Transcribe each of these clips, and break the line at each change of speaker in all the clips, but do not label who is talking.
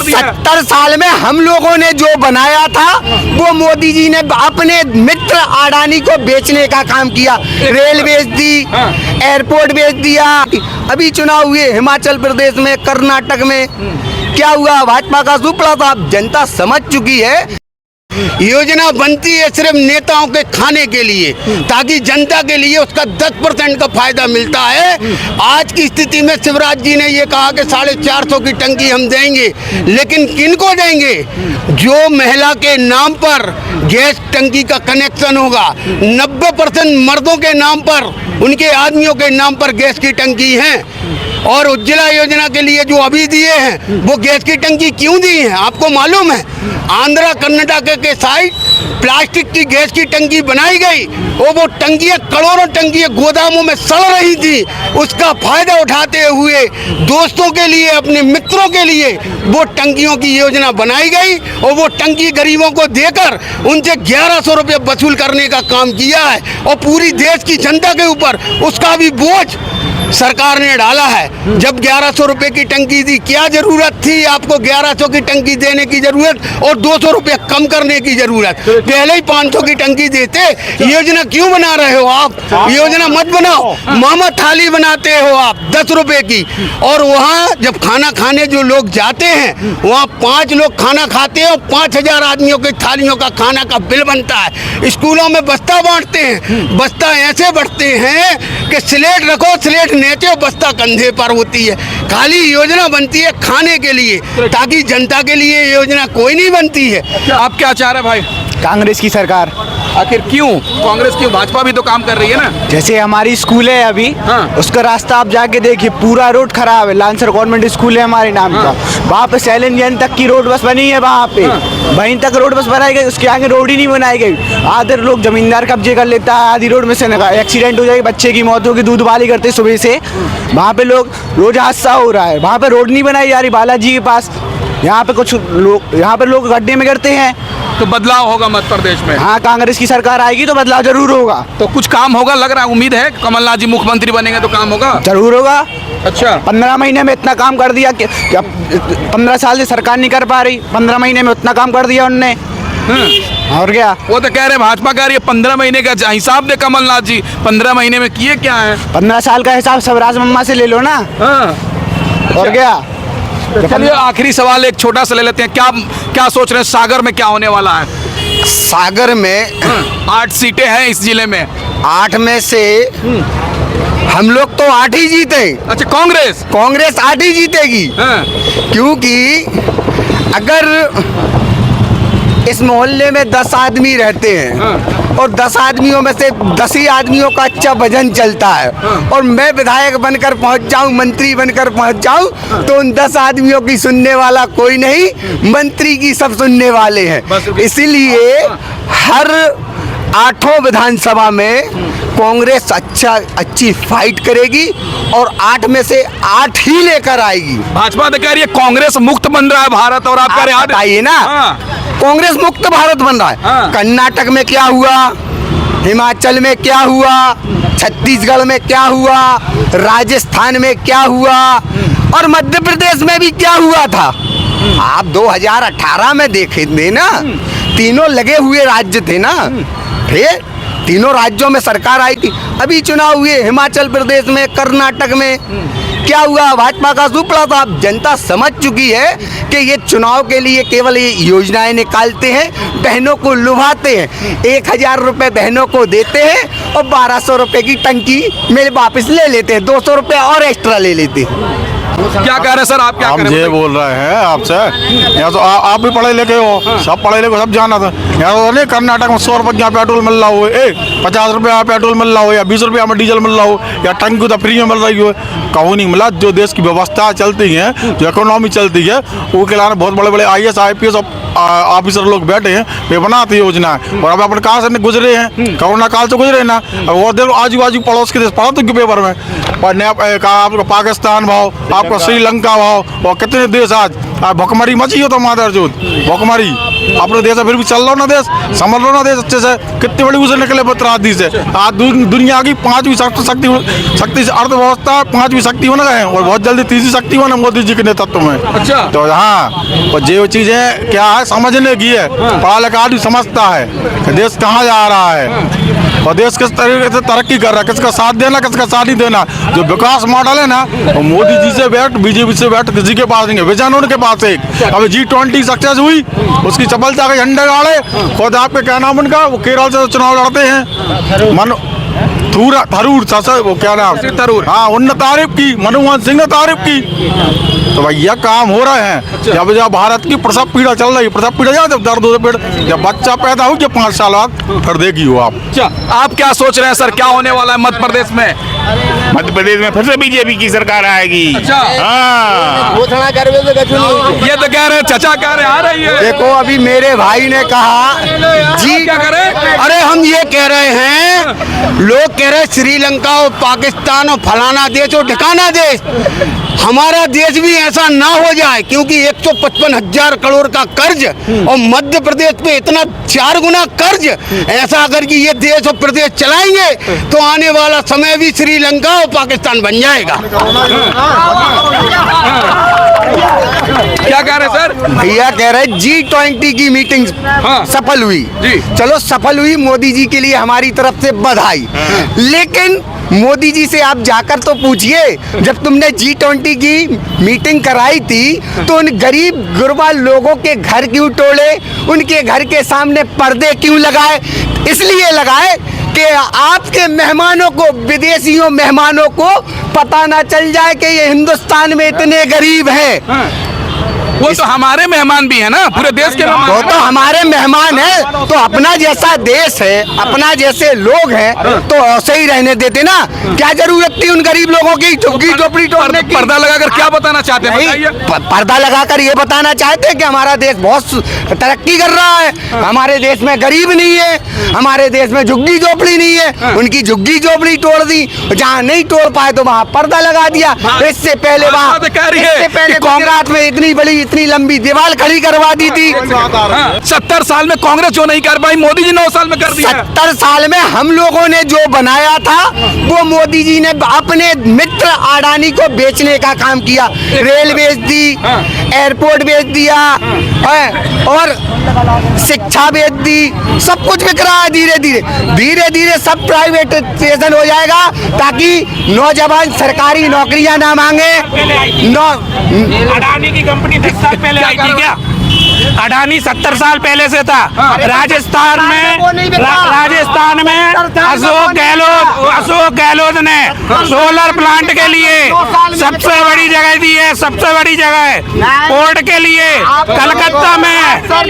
दिया।
70 साल में हम लोगों ने जो बनाया था वो मोदी जी ने अपने मित्र अडानी को बेचने का काम किया। रेल बेच दी, एयरपोर्ट बेच दिया। अभी चुनाव हुए हिमाचल प्रदेश में, कर्नाटक में, क्या हुआ? भाजपा का सुपड़ा था। जनता समझ चुकी है। योजना बनती है सिर्फ नेताओं के खाने के लिए, ताकि जनता के लिए उसका 10% का फायदा मिलता है। आज की स्थिति में शिवराज जी ने ये कहा कि 450 की टंकी हम देंगे, लेकिन किनको देंगे? जो महिला के नाम पर गैस टंकी का कनेक्शन होगा, 90% मर्दों के नाम पर, उनके आदमियों के नाम पर गैस की टंकी है। और उज्ज्वला योजना के लिए जो अभी दिए हैं वो गैस की टंकी क्यों दी है आपको मालूम है? आंध्रा कर्नाटक के साइड प्लास्टिक की गैस की टंकी बनाई गई और वो टंकियां, करोड़ों टंकियां गोदामों में सड़ रही थी। उसका फायदा उठाते हुए दोस्तों के लिए, अपने मित्रों के लिए वो टंकियों की योजना बनाई गई और वो टंकी गरीबों को देकर उनसे 1100 रुपये वसूल करने का काम किया है। और पूरी देश की जनता के ऊपर उसका भी बोझ सरकार ने डाला है। जब 1100 रुपये की टंकी दी, क्या जरूरत थी आपको 1100 की टंकी देने की जरूरत और 200 रुपये कम करने की जरूरत? पहले ही 500 की टंकी देते। योजना क्यों बना रहे हो आप? योजना मत बनाओ। मामा थाली बनाते हो आप 10 रुपये की, और वहाँ जब खाना खाने जो लोग जाते हैं वहाँ 5 लोग खाना खाते हैं और 5000 आदमियों की थालियों का खाना का बिल बनता है। स्कूलों में बस्ता बांटते हैं, बस्ता ऐसे बढ़ते हैं कि स्लेट रखो, स्लेट नेचे, बस्ता कंधे पर होती है। खाली योजना बनती है खाने के लिए, ताकि जनता के लिए योजना कोई नहीं बनती है।
आप क्या चाह रहे हैं भाई?
कांग्रेस की सरकार।
आखिर क्यों कांग्रेस क्यों? भाजपा भी तो काम कर रही है ना।
जैसे हमारी स्कूल है अभी, उसका रास्ता आप जाके देखिए, पूरा रोड खराब है। लांसर गवर्नमेंट स्कूल है हमारे नाम का, वहाँ पे सैलन तक की रोड बस बनी है, वहाँ पे वहीं तक रोड बस बनाई गई, उसके आगे रोड ही नहीं बनाई गई। आधे लोग जमींदार कब्जे कर लेता है, आधी रोड में से एक्सीडेंट हो जाएगी, बच्चे की मौत होगी, दूध वाली करते सुबह से। वहाँ पे लोग रोज हादसा हो रहा है, वहाँ पे रोड नहीं बनाई जा रही बालाजी के पास। यहाँ पे कुछ लोग, यहाँ पे लोग गड्ढे में गिरते हैं।
तो बदलाव होगा मध्य प्रदेश में।
हाँ, कांग्रेस की सरकार आएगी तो बदलाव जरूर होगा।
तो कुछ काम होगा, लग रहा है, उम्मीद है कमलनाथ जी मुख्यमंत्री बनेंगे तो काम होगा।
जरूर होगा।
अच्छा,
15 महीने में इतना काम कर दिया कि 15 साल से सरकार नहीं कर पा रही, 15 महीने में उतना काम कर दिया उनने। और क्या?
वो तो कह रहे भाजपा कह रही है 15 महीने का हिसाब दे कमलनाथ जी, 15 महीने में किए क्या है?
15 साल का हिसाब सबराज मम्मा से ले लो ना। और क्या?
चलिए आखिरी सवाल एक छोटा सा ले लेते हैं। क्या सोच रहे हैं सागर में क्या होने वाला है?
सागर में
8 सीटें हैं इस जिले में।
8 में से हम लोग तो 8 ही जीते।
अच्छा, कांग्रेस
8 ही जीतेगी। क्योंकि अगर इस मोहल्ले में 10 आदमी रहते हैं और 10 आदमियों में से 10 ही आदमियों का अच्छा भजन चलता है, और मैं विधायक बनकर पहुंच जाऊं, मंत्री बनकर पहुंच जाऊं, तो उन 10 आदमियों की सुनने वाला कोई नहीं, मंत्री की सब सुनने वाले हैं। इसीलिए हर 8 विधानसभा में कांग्रेस अच्छी फाइट करेगी और 8 में से 8 ही लेकर आएगी।
भाजपा तो कह रही है कांग्रेस मुक्त बन रहा है भारत, और आप कह रहे हैं
बताइए ना। कांग्रेस मुक्त भारत बन रहा है। कर्नाटक में क्या हुआ, हिमाचल में क्या हुआ, छत्तीसगढ़ में क्या हुआ, राजस्थान में क्या हुआ, और मध्य प्रदेश में भी क्या हुआ था। आप 2018 में देखे थे ना, तीनों लगे हुए राज्य थे ना, फिर तीनों राज्यों में सरकार आई थी। अभी चुनाव हुए हिमाचल प्रदेश में, कर्नाटक में, क्या हुआ? भाजपा का सुपड़ा था। जनता समझ चुकी है कि ये चुनाव के लिए केवल ये योजनाएं निकालते हैं, बहनों को लुभाते हैं। 1000 रुपये बहनों को देते हैं और 1200 रुपये की टंकी में वापस ले लेते हैं, 200 रुपये और एक्स्ट्रा ले लेते हैं।
क्या कह रहे हैं सर, आप क्या कह रहे हैं?
ये बोल रहे हैं आपसे, यहाँ तो आप भी पढ़े लिखे हो, सब पढ़े लिखे, सब जाना था। यहाँ तो नहीं कर्नाटक में 100 रुपये पेट्रोल मिल रहा हो, 50 रुपये पेट्रोल मिल रहा हो, या 20 रुपये में डीजल मिल रहा हो, या टंकी तो फ्री में मिल रही हो, कहूँ नहीं मिला। जो देश की व्यवस्था चलती है, जो इकोनॉमी चलती है, वो के लाने बहुत बड़े बड़े IAS IPS ऑफिसर लोग बैठे हैं, वे बनाते योजना है। और अब अपन कहाँ से गुजरे हैं, कोरोना काल से गुजरे ना। और देखो आजू बाजू पड़ोस के देश पढ़ा तो पेपर में, आपको पाकिस्तान भाव, आपको श्रीलंका भाव, और कितने देश आज भुखमरी मची हो तो मादर जोत भुखमरी अपने देश फिर भी चल रहा ना देश संभल रहा ना देश अच्छे से कितनी बड़ी उसे निकले पत्रादी से आज दुनिया की 5वीं शक्ति से अर्थव्यवस्था 5वीं शक्ति होना गए और बहुत जल्दी 3री शक्ति होना मोदी जी के नेतृत्व में।
अच्छा।
तो हाँ और जो चीजें क्या है समझने की है पढ़ा लिखा आदमी समझता है कि देश कहाँ जा रहा है और देश किस तरीके से तरक्की कर रहा है, किसका साथ देना किसका साथ नहीं देना। जो विकास मॉडल है ना वो मोदी जी से बैठ बीजेपी से बैठ किसी के पास नहीं है, विजन उनके पास एक। अब G20 सक्सेस हुई उसकी सफलता के झंडे गाड़े खुद आपके क्या नाम उनका वो केरल से चुनाव लड़ते हैं थरूर वो क्या नाम
थरूर।
हाँ उनने तारीफ की मनमोहन सिंह ने तारीफ की। तो भैया काम हो रहे हैं। जब जब भारत की प्रसव पीड़ा चल रही प्रसव पीड़ा जब दर्द हो पीड़ जब बच्चा पैदा हो जब 5 साल बाद फिर देखी हो आप।
अच्छा, आप क्या सोच रहे हैं सर, क्या होने वाला है मध्य प्रदेश में?
मध्य प्रदेश में फिर से बीजेपी की सरकार आएगी।
अच्छा।
हाँ
ये तो कह रहे हैं चचा कह रहे आ रही है।
देखो अभी मेरे भाई ने कहा जी
क्या करें?
अरे हम ये कह रहे हैं लोग कह रहे हैं श्रीलंका और पाकिस्तान और फलाना देश और ठिकाना देश, हमारा देश भी ऐसा ना हो जाए क्योंकि 155,000 करोड़ का कर्ज और मध्य प्रदेश पे इतना 4 गुना कर्ज। ऐसा अगर कि ये देश और प्रदेश चलाएंगे तो आने वाला समय भी श्रीलंका और पाकिस्तान बन जाएगा।
क्या कह रहे हैं सर?
भैया कह रहे G20 की मीटिंग सफल हुई
जी।
चलो सफल हुई, मोदी जी के लिए हमारी तरफ से बधाई। लेकिन मोदी जी से आप जाकर तो पूछिए जब तुमने G20 की मीटिंग कराई थी तो उन गरीब गुरबा लोगों के घर क्यों तोड़े, उनके घर के सामने पर्दे क्यों लगाए? इसलिए लगाए कि आपके मेहमानों को, विदेशियों मेहमानों को पता ना चल जाए कि ये हिंदुस्तान में इतने गरीब हैं।
वो तो हमारे मेहमान भी है ना, पूरे देश के मेहमान।
वो तो हमारे मेहमान है तो अपना जैसा देश है, अपना जैसे लोग हैं तो ऐसे ही रहने देते ना। क्या जरूरत थी उन गरीब लोगों की झुग्गी झोपड़ी तोड़ने की?
पर्दा लगाकर क्या बताना चाहते हैं
नहीं,
बताइए।
पर्दा लगाकर ये बताना चाहते हैं कि हमारा देश बहुत तरक्की कर रहा है, हमारे देश में गरीब नहीं है, हमारे देश में झुग्गी झोपड़ी नहीं है। उनकी झुग्गी झोपड़ी तोड़ दी, जहाँ नहीं तोड़ पाए तो वहाँ पर्दा लगा दिया। इससे पहले वहाँ कांग्रेस में इतनी बड़ी इतनी लंबी दीवार खड़ी करवा दी थी।
70 साल में कांग्रेस जो नहीं कर पाई मोदी जी 9 साल में कर दिया।
70 साल में हम लोगों ने जो बनाया था वो मोदी जी ने अपने मित्र अडानी को बेचने का काम किया। रेल बेच दी, एयरपोर्ट बेच दिया और शिक्षा बेच दी, सब कुछ बिक रहा है। धीरे धीरे सब प्राइवेटाइजेशन हो जाएगा ताकि नौजवान सरकारी नौकरियां ना मांगे।
अडानी की कंपनी 10 साल पहले आई थी क्या? अडानी 70 साल पहले से था। राजस्थान में अशोक गहलोत ने सोलर प्लांट के लिए सबसे बड़ी जगह दी है, सबसे बड़ी जगह है पोर्ट के लिए। कलकत्ता में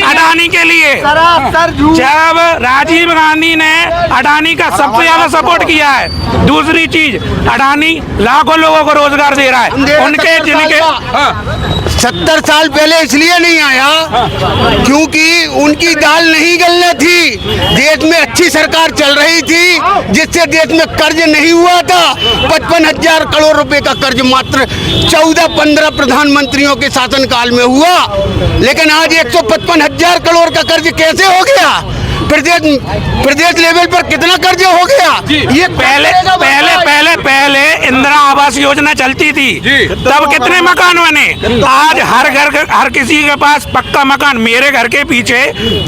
अडानी के लिए जब राजीव गांधी ने अडानी का सबसे ज्यादा सपोर्ट किया है। दूसरी चीज अडानी लाखों लोगों को रोजगार दे रहा है। उनके जिनके
70 साल पहले इसलिए नहीं आया क्योंकि उनकी दाल नहीं गलने थी। देश में अच्छी सरकार चल रही थी जिससे देश में कर्ज नहीं हुआ था। 55,000 करोड़ रुपए का कर्ज मात्र 14-15 प्रधानमंत्रियों के शासनकाल में हुआ। लेकिन आज 155,000 करोड़ का कर्ज कैसे हो गया? प्रदेश लेवल पर कितना कर्ज हो गया?
ये पहले इंदिरा आवास योजना चलती थी तब कितने मकान बने? आज हर किसी के पास पक्का मकान। मेरे घर के पीछे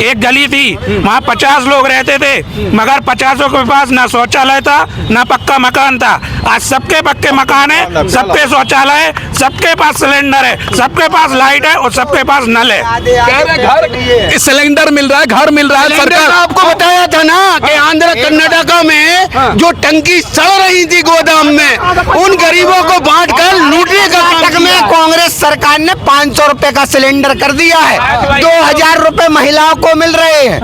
एक गली थी, वहाँ 50 लोग रहते थे मगर 50 के पास ना शौचालय था ना पक्का मकान था। आज सबके पक्के मकान है, सबके शौचालय है, सबके पास सिलेंडर है, सबके पास लाइट है और सबके पास नल है।
घर सिलेंडर मिल रहा है, घर मिल रहा है। सरकार
आपको बताया था ना कि आंध्र कर्नाटका में जो टंकी सड़ रही थी गोदाम में, उन गरीबों को बांटकर लूटने का कर्नाटक में कांग्रेस सरकार ने 500 रुपए का सिलेंडर कर दिया है। 2,000 रुपए महिलाओं को मिल रहे हैं।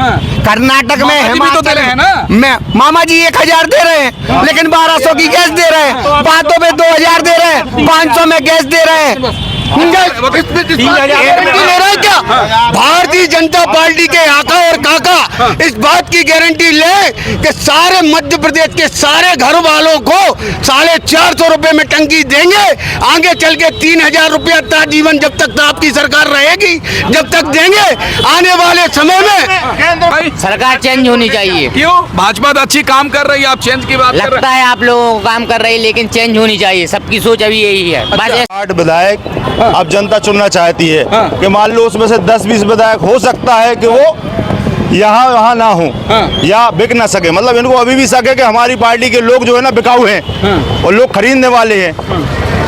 कर्नाटक में
हिमाचल है ना,
मामा जी 1,000 दे रहे हैं लेकिन 1200 की गैस दे रहे हैं। बातों में 2,000 दे रहे हैं, 500 में गैस दे रहे हैं। 3,000 ले रहे है क्या? भारतीय जनता पार्टी के आका और काका इस बात की गारंटी ले कि सारे मध्य प्रदेश के सारे घर वालों को 450 रुपए में टंकी देंगे। आगे चल के 3000 रुपया जीवन जब तक आपकी सरकार रहेगी जब तक देंगे। आने वाले समय में
भाई
सरकार चेंज होनी चाहिए।
क्यों? भाजपा तो अच्छी काम कर रही है, आप चेंज की बात कर रहे
लगता है आप लोगों को काम कर रही है, लेकिन चेंज होनी चाहिए। सबकी सोच अभी यही है। बस
8 विधायक अब जनता चुनना चाहती है कि मान लो उसमें से 10-20 विधायक हो सकता है कि वो यहाँ वहाँ ना हो या बिक ना सके। मतलब इनको अभी भी सके कि हमारी पार्टी के लोग जो है ना बिकाऊ हैं और लोग खरीदने वाले हैं।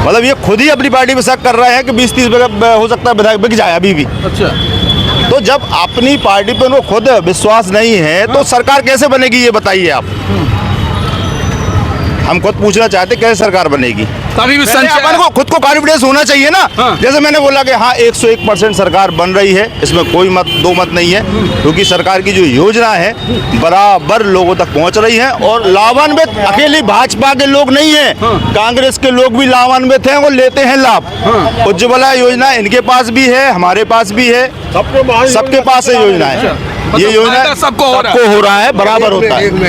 मतलब ये खुद ही अपनी पार्टी पे शक कर रहे हैं कि 20-30 हो सकता है विधायक बिक जाए अभी भी।
अच्छा,
तो जब अपनी पार्टी पे उनको खुद विश्वास नहीं है तो सरकार कैसे बनेगी ये बताइए आप। हम खुद पूछना चाहते कैसे सरकार बनेगी।
तभी भी
पहले अपन को खुद को कॉन्फिडेंस होना चाहिए ना। जैसे मैंने बोला कि हाँ 101% सरकार बन रही है, इसमें कोई मत दो मत नहीं है, क्योंकि सरकार की जो योजना है बराबर लोगों तक पहुंच रही है। और लाभान्वित अकेली भाजपा के लोग नहीं है, कांग्रेस के लोग भी लाभान्वित हैं और लेते हैं लाभ। उज्ज्वला योजना इनके पास भी है, हमारे पास भी है, सबके पास ये योजना है। ये योजना
सबको
हो रहा है, बराबर होता है।